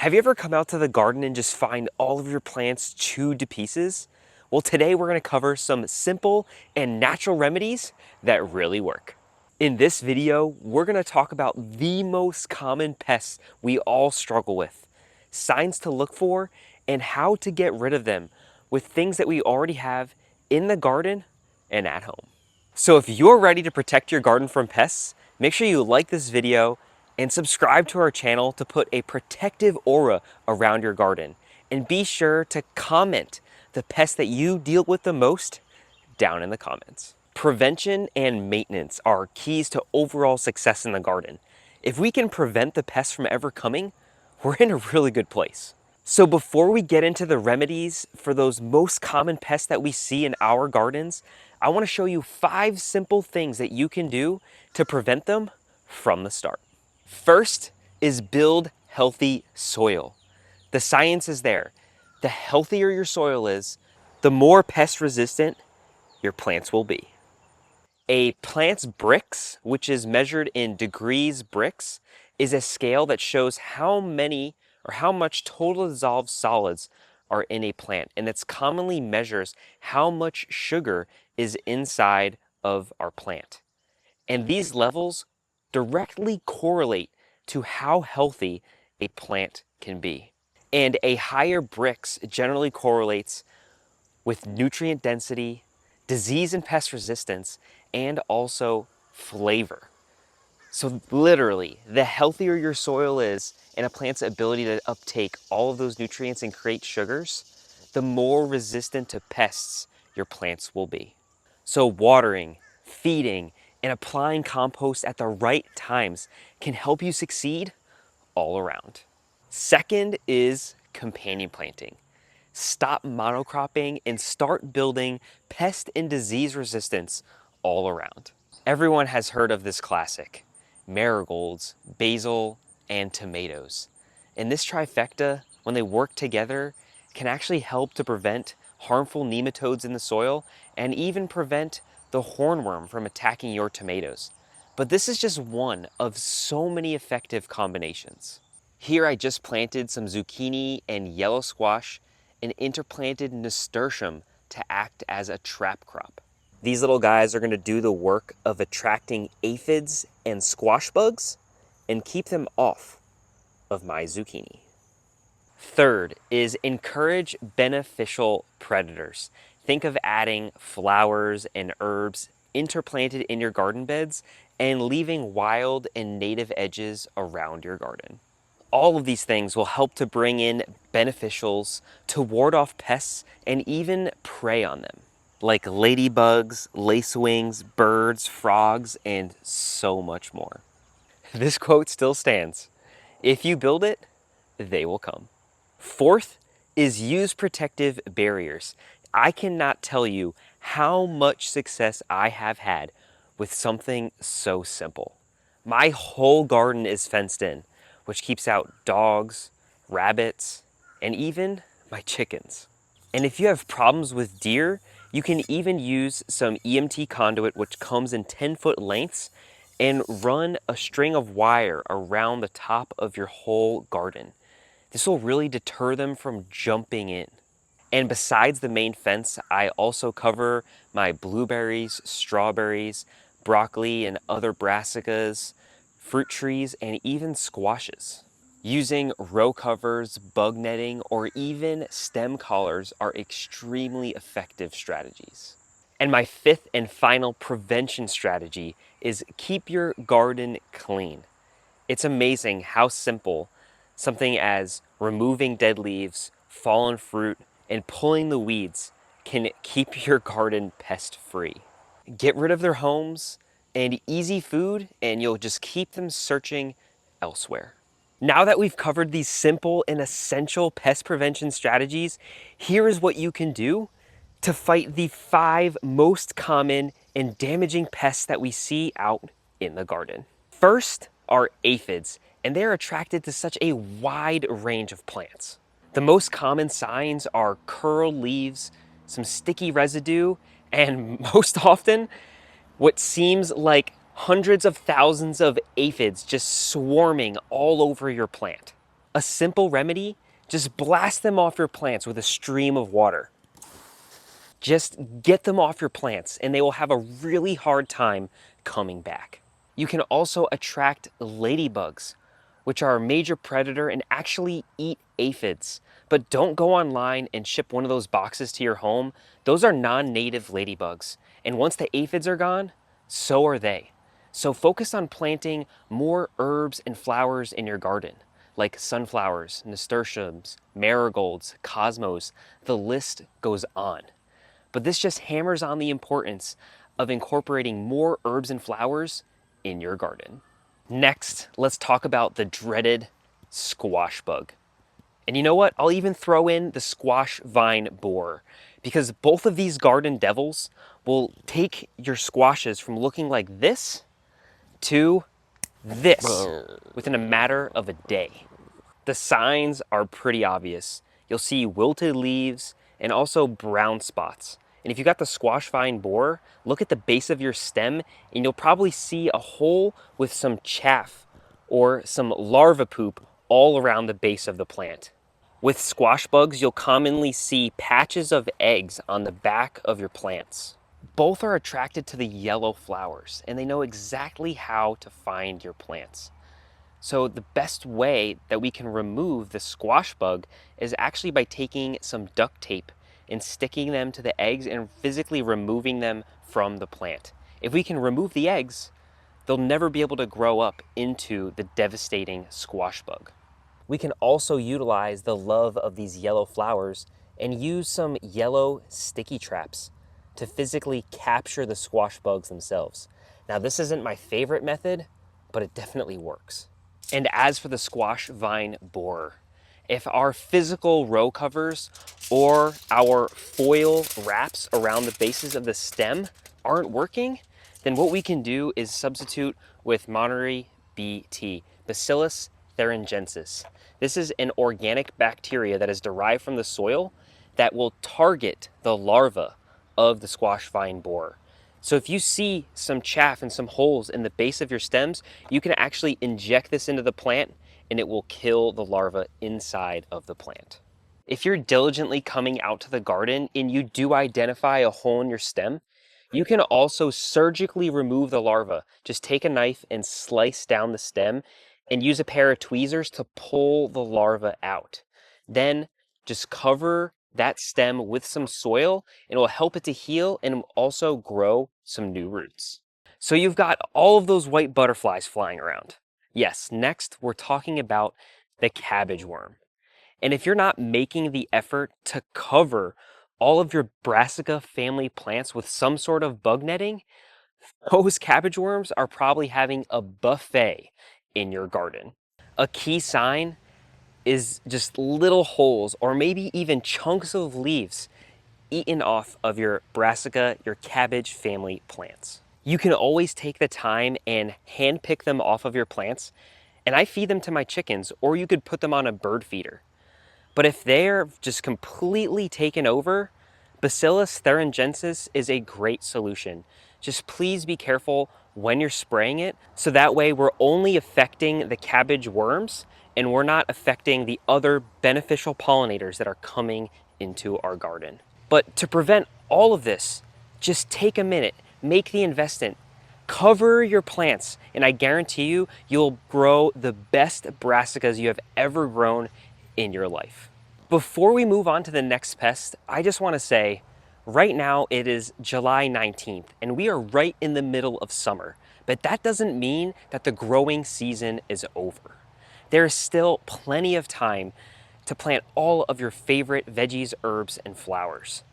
Have you ever come out to the garden and just find all of your plants chewed to pieces? Well, today we're going to cover some simple and natural remedies that really work. In this video, we're going to talk about the most common pests we all struggle with, signs to look for, and how to get rid of them with things that we already have in the garden and at home. So if you're ready to protect your garden from pests, make sure you like this video and subscribe to our channel to put a protective aura around your garden. And be sure to comment the pests that you deal with the most down in the comments. Prevention and maintenance are keys to overall success in the garden. If we can prevent the pests from ever coming, we're in a really good place. So before we get into the remedies for those most common pests that we see in our gardens, I want to show you 5 simple things that you can do to prevent them from the start. First is build healthy soil. The science is there. The healthier your soil is, the more pest resistant your plants will be. A plant's Brix, which is measured in degrees Brix, is a scale that shows how many or how much total dissolved solids are in a plant, and it's commonly measures how much sugar is inside of our plant. And these levels directly correlate to how healthy a plant can be. And a higher Brix generally correlates with nutrient density, disease and pest resistance, and also flavor. So literally, the healthier your soil is and a plant's ability to uptake all of those nutrients and create sugars, the more resistant to pests your plants will be. So watering, feeding, and applying compost at the right times can help you succeed all around. Second is companion planting. Stop monocropping and start building pest and disease resistance all around. Everyone has heard of this classic: marigolds, basil, and tomatoes. And this trifecta, when they work together, can actually help to prevent harmful nematodes in the soil and even prevent the hornworm from attacking your tomatoes. But this is just one of so many effective combinations. Here I just planted some zucchini and yellow squash and interplanted nasturtium to act as a trap crop. These little guys are going to do the work of attracting aphids and squash bugs and keep them off of my zucchini. Third is encourage beneficial predators. Think of adding flowers and herbs interplanted in your garden beds and leaving wild and native edges around your garden. All of these things will help to bring in beneficials to ward off pests and even prey on them, like ladybugs, lacewings, birds, frogs, and so much more. This quote still stands: if you build it, they will come. Fourth is use protective barriers. I cannot tell you how much success I have had with something so simple. My whole garden is fenced in, which keeps out dogs, rabbits, and even my chickens. And if you have problems with deer, you can even use some EMT conduit, which comes in 10-foot lengths, and run a string of wire around the top of your whole garden. This will really deter them from jumping in. And besides the main fence, I also cover my blueberries, strawberries, broccoli, and other brassicas, fruit trees, and even squashes. Using row covers, bug netting, or even stem collars are extremely effective strategies. And my fifth and final prevention strategy is keep your garden clean. It's amazing how simple something as removing dead leaves, fallen fruit, and pulling the weeds can keep your garden pest free. Get rid of their homes and easy food, and you'll just keep them searching elsewhere. Now that we've covered these simple and essential pest prevention strategies, here is what you can do to fight the 5 most common and damaging pests that we see out in the garden. First are aphids, and they're attracted to such a wide range of plants. The most common signs are curled leaves, some sticky residue, and most often, what seems like hundreds of thousands of aphids just swarming all over your plant. A simple remedy, just blast them off your plants with a stream of water. Just get them off your plants and they will have a really hard time coming back. You can also attract ladybugs, which are a major predator and actually eat aphids. But don't go online and ship one of those boxes to your home. Those are non-native ladybugs. And once the aphids are gone, so are they. So focus on planting more herbs and flowers in your garden, like sunflowers, nasturtiums, marigolds, cosmos. The list goes on. But this just hammers on the importance of incorporating more herbs and flowers in your garden. Next, let's talk about the dreaded squash bug. And you know what? I'll even throw in the squash vine borer, because both of these garden devils will take your squashes from looking like this to this within a matter of a day. The signs are pretty obvious. You'll see wilted leaves and also brown spots. And if you got the squash vine borer, look at the base of your stem and you'll probably see a hole with some chaff or some larva poop all around the base of the plant. With squash bugs, you'll commonly see patches of eggs on the back of your plants. Both are attracted to the yellow flowers and they know exactly how to find your plants. So the best way that we can remove the squash bug is actually by taking some duct tape and sticking them to the eggs and physically removing them from the plant. If we can remove the eggs, they'll never be able to grow up into the devastating squash bug. We can also utilize the love of these yellow flowers and use some yellow sticky traps to physically capture the squash bugs themselves. Now, this isn't my favorite method, but it definitely works. And as for the squash vine borer, if our physical row covers or our foil wraps around the bases of the stem aren't working, then what we can do is substitute with Monterey BT, Bacillus thuringiensis. This is an organic bacteria that is derived from the soil that will target the larva of the squash vine borer. So if you see some chaff and some holes in the base of your stems, you can actually inject this into the plant and it will kill the larva inside of the plant. If you're diligently coming out to the garden and you do identify a hole in your stem, you can also surgically remove the larva. Just take a knife and slice down the stem and use a pair of tweezers to pull the larva out. Then just cover that stem with some soil and it will help it to heal and also grow some new roots. So you've got all of those white butterflies flying around. Yes, next we're talking about the cabbage worm. And if you're not making the effort to cover all of your Brassica family plants with some sort of bug netting, those cabbage worms are probably having a buffet in your garden. A key sign is just little holes or maybe even chunks of leaves eaten off of your Brassica, your cabbage family plants. You can always take the time and hand pick them off of your plants, and I feed them to my chickens, or you could put them on a bird feeder. But if they're just completely taken over, Bacillus thuringiensis is a great solution. Just please be careful when you're spraying it, so that way we're only affecting the cabbage worms and we're not affecting the other beneficial pollinators that are coming into our garden. But to prevent all of this, just take a minute, make the investment, cover your plants, and I guarantee you, you'll grow the best brassicas you have ever grown in your life. Before we move on to the next pest, I just want to say, right now it is July 19th and we are right in the middle of summer, but that doesn't mean that the growing season is over. There is still plenty of time to plant all of your favorite veggies, herbs, and flowers.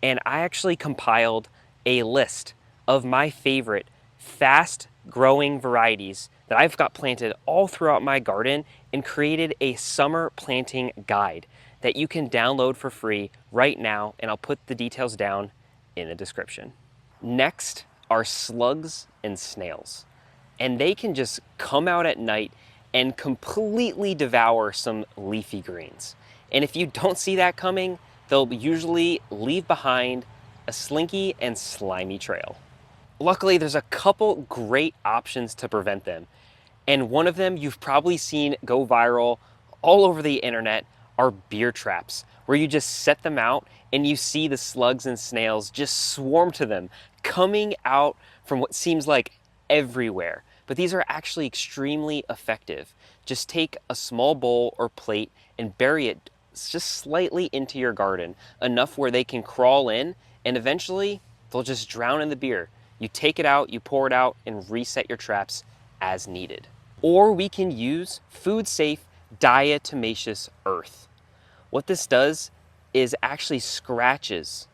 And I actually compiled a list of my favorite fast growing varieties that I've got planted all throughout my garden and created a summer planting guide that you can download for free right now, and I'll put the details down in the description. Next are slugs and snails, and they can just come out at night and completely devour some leafy greens. And if you don't see that coming, they'll usually leave behind a slinky and slimy trail. Luckily, there's a couple great options to prevent them. And one of them you've probably seen go viral all over the internet are beer traps, where you just set them out and you see the slugs and snails just swarm to them, coming out from what seems like everywhere. But these are actually extremely effective. Just take a small bowl or plate and bury it just slightly into your garden, enough where they can crawl in, and eventually they'll just drown in the beer. You take it out, you pour it out, and reset your traps as needed. Or we can use food-safe diatomaceous earth. What this does is actually scratches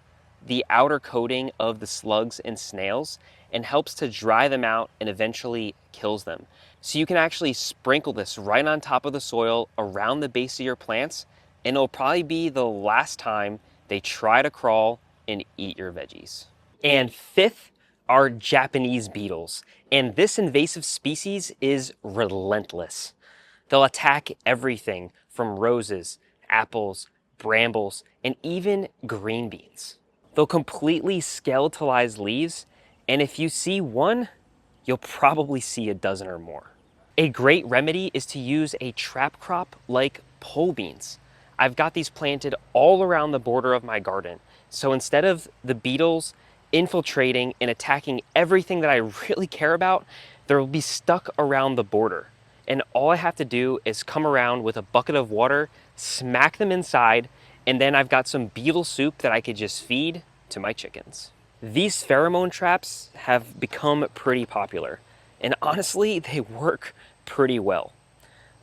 the outer coating of the slugs and snails and helps to dry them out and eventually kills them. So you can actually sprinkle this right on top of the soil around the base of your plants, and it'll probably be the last time they try to crawl and eat your veggies. And fifth are Japanese beetles. And this invasive species is relentless. They'll attack everything from roses, apples, brambles, and even green beans. They'll completely skeletalize leaves, and if you see one, you'll probably see a dozen or more. A great remedy is to use a trap crop like pole beans. I've got these planted all around the border of my garden. So instead of the beetles infiltrating and attacking everything that I really care about, they'll be stuck around the border. And all I have to do is come around with a bucket of water, smack them inside, and then I've got some beetle soup that I could just feed to my chickens. These pheromone traps have become pretty popular, and honestly, they work pretty well.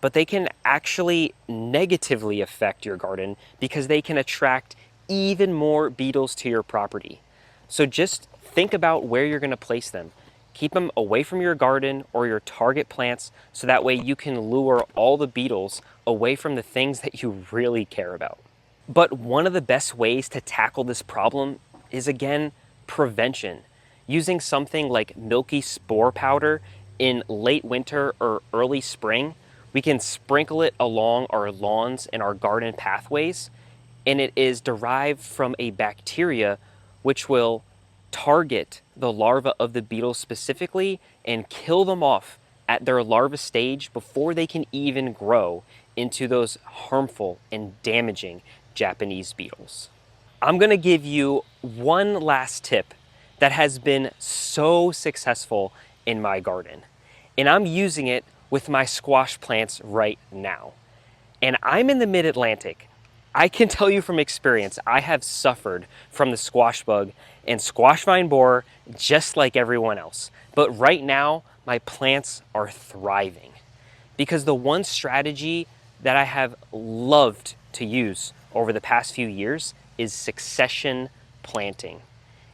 But they can actually negatively affect your garden because they can attract even more beetles to your property. So just think about where you're going to place them. Keep them away from your garden or your target plants so that way you can lure all the beetles away from the things that you really care about. But one of the best ways to tackle this problem is, again, prevention. Using something like milky spore powder in late winter or early spring, we can sprinkle it along our lawns and our garden pathways, and it is derived from a bacteria which will target the larva of the beetle specifically and kill them off at their larva stage before they can even grow into those harmful and damaging Japanese beetles. I'm gonna give you one last tip that has been so successful in my garden, and I'm using it with my squash plants right now. And I'm in the mid-Atlantic. I can tell you from experience, I have suffered from the squash bug and squash vine borer just like everyone else. But right now, my plants are thriving because the one strategy that I have loved to use over the past few years is succession planting.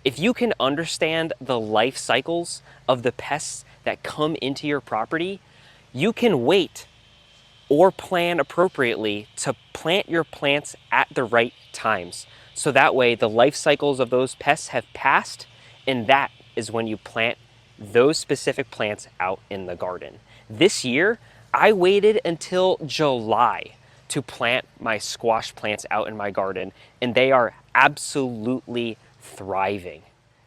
If you can understand the life cycles of the pests that come into your property, you can wait or plan appropriately to plant your plants at the right times. So that way the life cycles of those pests have passed, and that is when you plant those specific plants out in the garden. This year, I waited until July to plant my squash plants out in my garden, and they are absolutely thriving.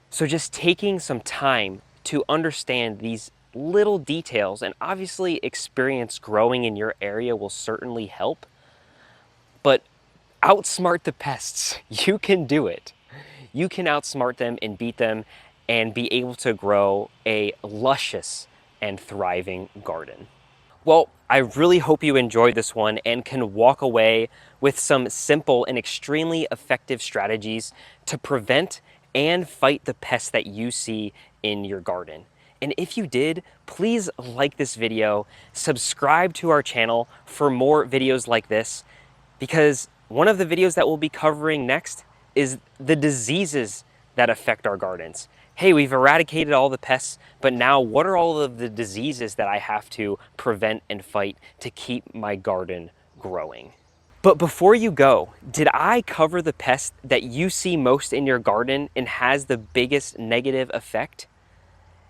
So just taking some time to understand these little details, and obviously experience growing in your area will certainly help, but outsmart the pests. You can do it. You can outsmart them and beat them and be able to grow a luscious and thriving garden. Well, I really hope you enjoyed this one and can walk away with some simple and extremely effective strategies to prevent and fight the pests that you see in your garden. And if you did, please like this video, subscribe to our channel for more videos like this, because one of the videos that we'll be covering next is the diseases that affect our gardens. Hey, we've eradicated all the pests, but now what are all of the diseases that I have to prevent and fight to keep my garden growing? But before you go, did I cover the pest that you see most in your garden and has the biggest negative effect?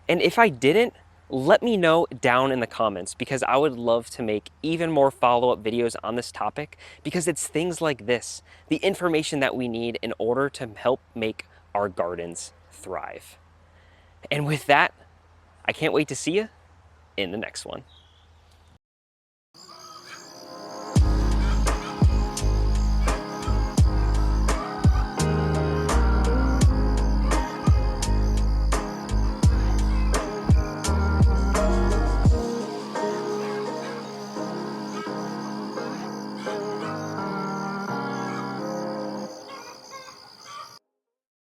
And if I didn't, let me know down in the comments, because I would love to make even more follow-up videos on this topic, because it's things like this, the information that we need in order to help make our gardens thrive. And with that, I can't wait to see you in the next one.